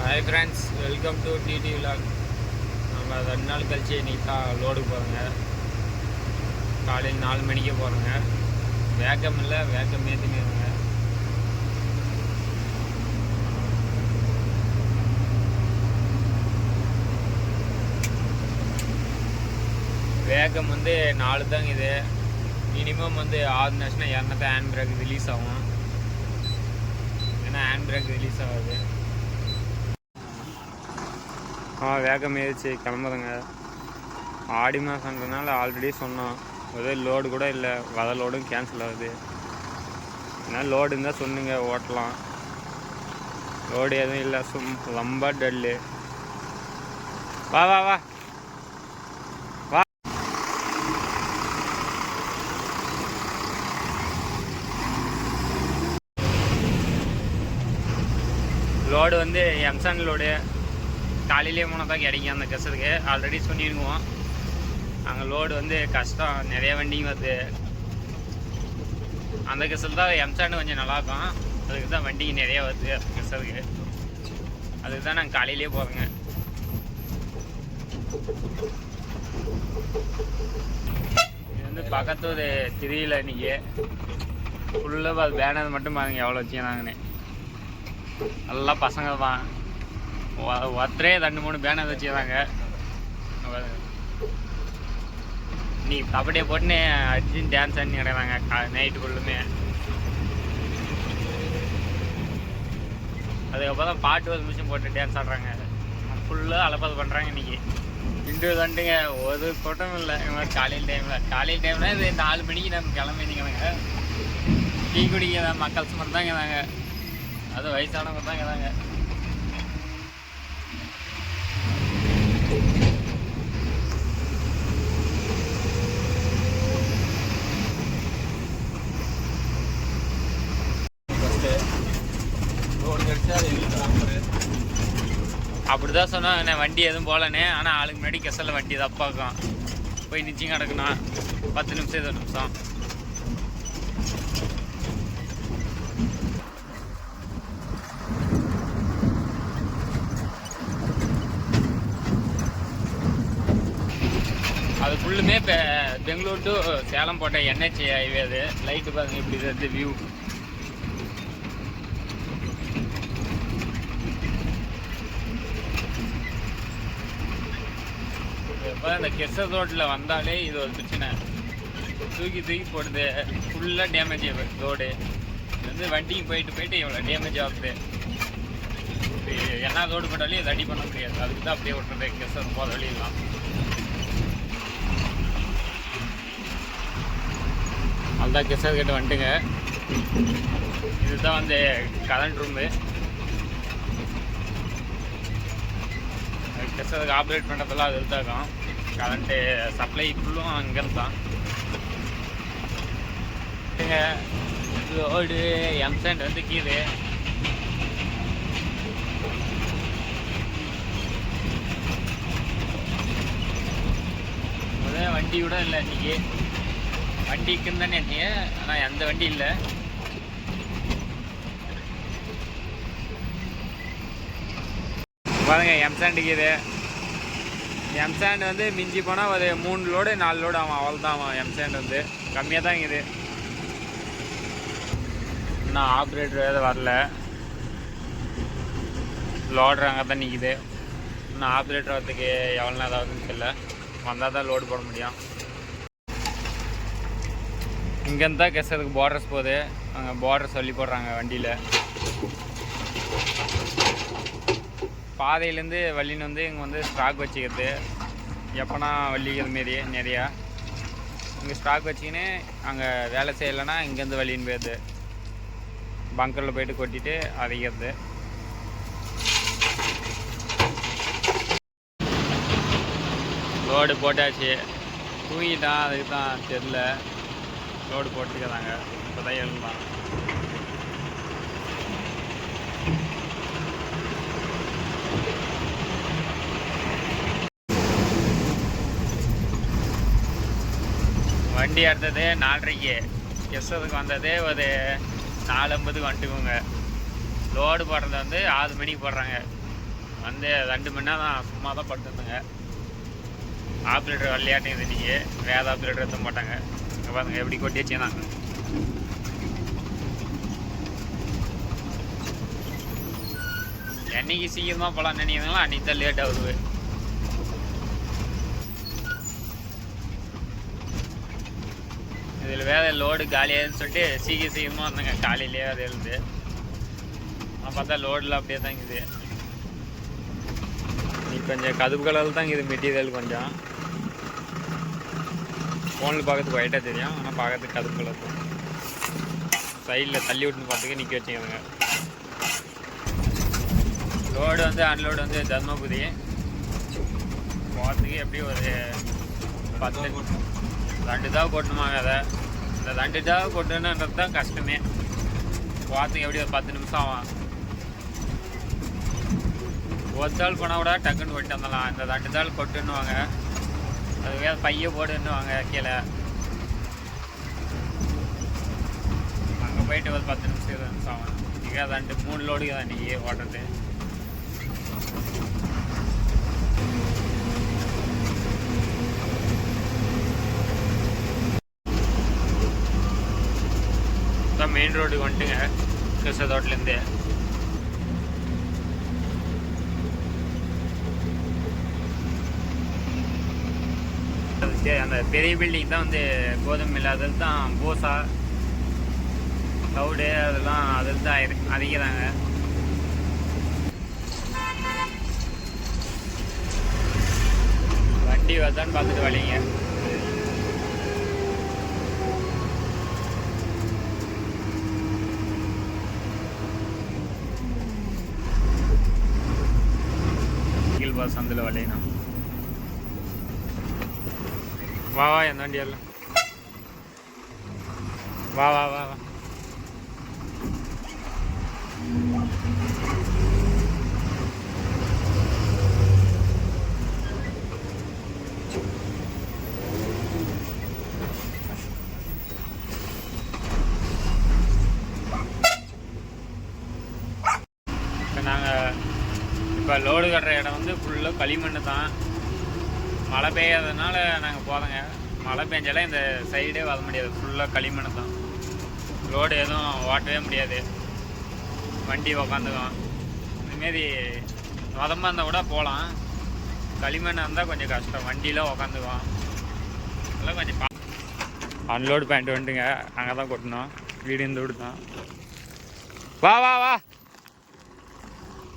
Hi friends, welcome to DD vlog. நம்ம 2 நாள் கழிச்சு இன்றைக்கி தான் லோடுக்கு போகிறோங்க. காலையில் 4 மணிக்கே போகிறோங்க. வேக்கம் இல்லை, வேக்கம் ஏற்றினுங்க. வேகம் வந்து 4 தாங்க. இது மினிமம் வந்து 6 நேஷனா ஏறினா தான் ஹேண்ட் பிரேக் ரிலீஸ் ஆகும். ஏன்னா ஹேண்ட் பிரேக் ரிலீஸ் ஆகாது. வேகம் ஏறிச்சு, கிளம்புதுங்க. ஆடி மாதன்றதுனால ஆல்ரெடி சொன்னோம், ஒரே லோடு கூட இல்லை, வர லோடும் கேன்சல் ஆகுது. ஏன்னா லோடு இருந்தால் சொன்னுங்க, ஓட்டலாம். லோடு எதுவும் இல்லை, ரொம்ப டல்லு. வா வா வா வா. லோடு வந்து எம்சான் லோடு காலையிலே போனால் தான் கிடைக்கும். அந்த கெசருக்கு ஆல்ரெடி சொல்லிடுவோம். அங்கே லோடு வந்து கஷ்டம், நிறைய வண்டிங்க வருது. அந்த கெசல் தான் எம்சாண்டு கொஞ்சம் நல்லாயிருக்கும். அதுக்கு தான் வண்டிங்க நிறைய வருது அந்த கெசருக்கு. அதுக்கு தான் நாங்கள் காலையிலே போகிறோங்க. இது வந்து பக்கத்தூர் திரியில் இன்றைக்கி ஃபுல்லாக அது பேனர் மட்டும் பாருங்க எவ்வளோ வச்சுக்கிறாங்கன்னு. நல்லா பசங்க தான், ஒருத்தரே 2-3 பேனர் வச்சுக்கிறாங்க. நீ கபடியை போட்டுன்னு அடிச்சு டான்ஸ் ஆடி கிடக்குறாங்க நைட்டு ஃபுல்லுமே. அதுக்கப்புறம் பாட்டு ஒரு மிஷின் போட்டு டான்ஸ் ஆடுறாங்க. ஃபுல்லாக அலப்பாது பண்ணுறாங்க இன்றைக்கி. இன்று வந்துங்க ஒரு கூட்டம் இல்லை. இந்த மாதிரி காலையில் டைமில் இது 4 மணிக்கு நம்ம கிளம்பிங்க. டீ குடிக்கிற மக்கள் சுமர் தான் இருக்கிறாங்க. அது வயசானவங்க தான் இருக்கிறாங்க. அப்படிதான் சொன்னா வண்டி எதுவும் போகலன்னு. ஆனால் ஆளுக்கு முன்னாடி கெசலில் வண்டி தப்பாக்கும். போய் நிச்சயம் கிடக்கணும் 10 நிமிஷம் 20 நிமிஷம். அது ஃபுல்லுமே இப்போ பெங்களூர் டு சேலம் போட்ட NH ஹைவே. அது லைட்டு பாருங்க இப்படி இருக்குது வியூ. இப்போ இந்த கெசர் ரோட்டில் வந்தாலே இது ஒரு பிரச்சனை. தூக்கி போடுது, ஃபுல்லாக டேமேஜ் ஆகுது ரோடு. இது வந்து வண்டிக்கு போயிட்டு இவ்வளோ டேமேஜ் ஆகுது. என்ன ரோடு போட்டாலும் இது அடி பண்ண முடியாது. அதுக்கு தான் அப்படியே விட்டுறது கெசர் போகிற வழியெல்லாம். அதுதான் கெசர் கிட்ட வந்துட்டுங்க. இதுதான் வந்து கரண்ட் ரூமு. கெசருக்கு ஆப்ரேட் பண்ணுறதெல்லாம் அது இருந்தாக்கும். கரண்ட்டு சப்ளை ஃபுல்லும் அங்கேருந்து தான். ரோடு எம்சாண்ட் வந்து கீழே. முதல்ல வண்டி கூட இல்லை இன்றைக்கி. வண்டி இருக்குன்னு தானே இருந்தீங்க, ஆனால் எந்த வண்டி இல்லை. பாருங்க எம்சாண்டுக்கு. இது எம்சாண்ட் வந்து மிஞ்சி போனால் ஒரு 3 லோடு 4 லோடு ஆகும், அவ்வளோதான் ஆகும். எம்சாண்ட் வந்து கம்மியாக தான் இருக்குது. இன்னும் ஆப்ரேட்டர் எதுவும் வரல, லோடு அங்கே தான் நிற்கிது. இன்னும் ஆப்ரேட்டர் வரதுக்கு எவ்வளோ நேரம் ஆகுதுன்னு தெரியல. வந்தால் தான் லோடு போட முடியும். இங்கேருந்து தான் கெசருக்கு பார்டர்ஸ் போகுது. அங்கே பார்டர் சொல்லி போடுறாங்க வண்டியில். பாதையிலேருந்து வள்ளின்னு வந்து இங்கே வந்து ஸ்டாக் வச்சுக்கிறது. எப்போனா வள்ளிக்கிற மாரி நிறையா இங்கே ஸ்டாக் வச்சுக்கின்னு அங்கே வேலை செய்யலைன்னா இங்கேருந்து வள்ளின்னு போயிடுது. பங்கரில் போய்ட்டு கொட்டிட்டு அரைக்கிறது. லோடு போட்டாச்சு. தூங்கிட்டான், அதுக்கு தான் தெரில. லோடு போட்டுக்கிறாங்க. இப்போ தான் எழுந்தான். வண்டி எடுத்தது 4:30க்கு. கெசருக்கு வந்தது ஒரு 4:50க்கு வந்துட்டுக்கோங்க. லோடு போடுறது வந்து 6 மணிக்கு போடுறாங்க. வந்து 2 மணி நேரம் சும்மா தான் படுத்துருந்தேங்க. ஆப்ரேட்டர் விளையாட்டுங்க இன்றைக்கி. வேறு ஆப்ரேட்டர் எடுத்த மாட்டாங்க. இங்கே பாருங்க எப்படி கொட்டி வச்சுனாங்க. என்னைக்கு சீக்கிரமாக போகலாம் நினைக்கிறீங்களோ அன்றைக்கி தான் லேட் ஆகுது. இதில் வேறு லோடு காலியாகுதுன்னு சொல்லிட்டு சீக்கிரமாக வந்தேங்க. காலையிலேயே அது எழுது நான் பார்த்தா லோடில் அப்படியே தான் இருக்குது. நீ கொஞ்சம் கதுப்பு கலரில் தான் இருக்குது மெட்டீரியல். கொஞ்சம் ஃபோனில் பார்க்கறதுக்கு ஒயிட்டாக தெரியும், ஆனால் பார்க்கறதுக்கு கதுப்பு கலர் தான். சைடில் தள்ளி விட்டுன்னு பார்த்துக்க நிற்க வச்சுக்கோங்க. லோடு வந்து அன்லோடு வந்து தர்மபுரி போகிறதுக்கு எப்படி ஒரு 2 தான் கொட்டணுமா. அதை இந்த 2 தான் கொட்டணுன்றது தான் கஷ்டமே. போகிறதுக்கு எப்படி ஒரு 10 நிமிஷம் ஆகும். ஒரு தாள் போனால் கூட டக்குன்னு கொட்டு வந்துடலாம். இந்த 2 தாள் கொட்டுன்னுவாங்க. அதுவே பைய போடுன்னுவாங்க கீழே. அங்கே போயிட்டு ஒரு 10 நிமிஷம் 20 நிமிஷம் ஆகும். இங்கே 3 லோடுக்கு தான் இன்றைக்கி ஓட்டுறது. தான் மெயின் ரோடுக்கு வந்துட்டுங்க கிருஷ்ணதோட்டிலேருந்து. அந்த பெரிய பில்டிங் தான் வந்து கோதுமை மில். அதில் தான் பூசா கவுடு அதெல்லாம் அதில் தான் அதிகதாங்க. வண்டி வருதான்னு பார்த்துட்டு வழிங்க. பஸ் சந்தில் வழினா வா எந்த வண்டியெல்லாம் வா வா வா வா. இப்போ லோடு கட்டுற இடம் வந்து ஃபுல்லாக களிமண் தான். மழை பெய்யாததுனால நாங்கள் போகிறோங்க. மழை பெஞ்சாலே இந்த சைடே வர முடியாது. ஃபுல்லாக களிமண் தான். லோடு எதுவும் ஓட்டவே முடியாது. வண்டி உக்காந்துக்கும். இதுமாரி மதமாக இருந்தால் கூட போகலாம். களிமண் இருந்தால் கொஞ்சம் கஷ்டம். வண்டியில் உக்காந்துக்கும். அதெல்லாம் கொஞ்சம் அன்லோடு பாயிண்ட் வந்துட்டுங்க. அங்கே தான் கொட்டணும். வீடு இந்த வீடு தான். வா வா வா.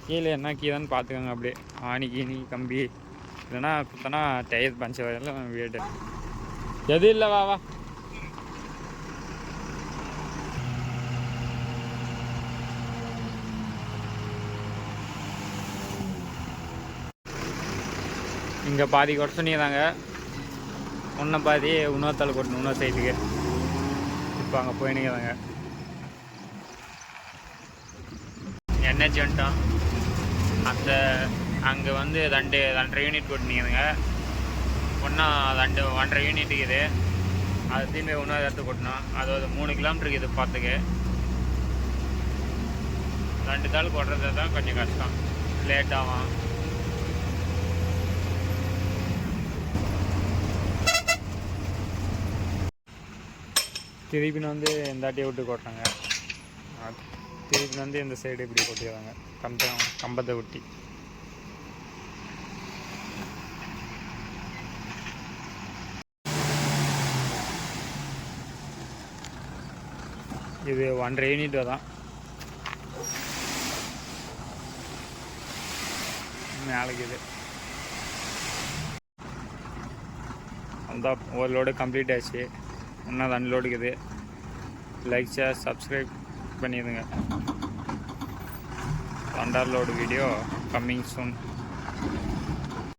கீழே என்ன கீழேன்னு பார்த்துக்கோங்க. அப்படியே ஆணி கீனி கம்பி இல்லைன்னா குத்தனா டயர் பஞ்சர் வரையிலும் வீடு எது இல்லை. வா வா. இங்கே பாதி கொட்ட சொன்னீங்கதாங்க. ஒன்றை பாதி இன்னொருத்தாள் கொட்டணும் இன்னொரு சைட்டுக்கு. இப்போ அங்கே போயினீங்க தாங்க. என்ஹெச் வந்துட்டோம். அந்த அங்கே வந்து 2 யூனிட் கொட்டினீங்க. ஒன்றா 1.5 யூனிட் இருக்குது. அது திரும்பி இன்னொரு இடத்துக்கு கொட்டணும். அது ஒரு 3 கிலோமீட்டருக்கு இது பார்த்துக்கு. 2 தாள் கொட்டுறது தான் கொஞ்சம் கஷ்டம். லேட் ஆகும். திருப்பி வந்து இந்தாட்டியை விட்டு கொட்டாங்க. திருப்பி வந்து இந்த சைடு இப்படி கொட்டிடுறாங்க. கம்பத்தை ஒட்டி. இது 1.5 யூனிட் தான். மேலுக்கு இது அந்த ஒரு லோடு கம்ப்ளீட் ஆச்சு. இன்னும் 2 லோடு இருக்குது. லைக் ஷேர் சப்ஸ்கிரைப் பண்ணிடுங்க. 2வது லோடு வீடியோ கம்மிங் சூன்.